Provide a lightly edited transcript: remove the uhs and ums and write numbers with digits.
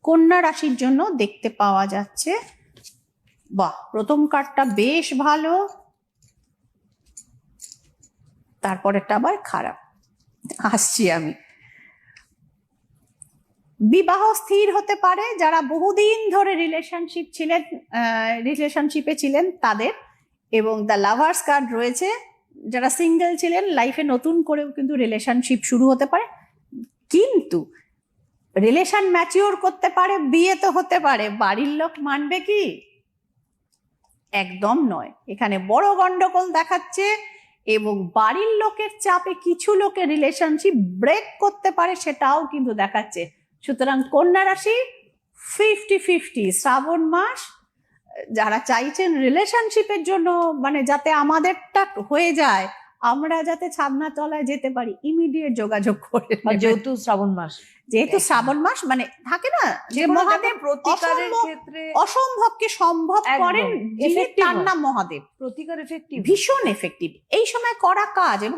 কন্যা রাশির জন্য দেখতে পাওয়া যাচ্ছে, বাহ, প্রথম কার্ডটা বেশ ভালো, তারপরেরটা আবার খারাপ। আসছি আমি। বিবাহ স্থির হতে পারে, যারা বহুদিন ধরে রিলেশনশিপে ছিলেন তাদের, এবং দ্য লাভার্স কার্ড রয়েছে, যারা সিঙ্গেল ছিলেন লাইফে নতুন করেও কিন্তু রিলেশনশিপ শুরু হতে পারে, কিন্তু রিলেশন ম্যাচিওর করতে পারে, বিয়ে তো হতে পারে, বাড়ির লোক মানবে কি? একদম নয়, এখানে বড় গন্ডগোল দেখাচ্ছে, এবং বাড়ির লোকের চাপে কিছু লোকের রিলেশনশিপ ব্রেক করতে পারে, সেটাও কিন্তু দেখাচ্ছে। সুতরাং কন্যা রাশি 50-50 শ্রাবণ মাস, যারা চাইছেন রিলেশনশিপের জন্য, মানে যাতে আমাদেরটা হয়ে যায়, আমরা যাতে ছাদনা তলায় যেতে পারি, ইমিডিয়েট যোগাযোগ করে। যেহেতু শ্রাবণ মাস, মানে থাকে না যে মহাদেব প্রতিকারের ক্ষেত্রে অসম্ভবকে সম্ভব করেন, তার নাম মহাদেব। প্রতিকার এফেক্টিভ, ভীষণ এফেক্টিভ এই সময় করা কাজ। এবং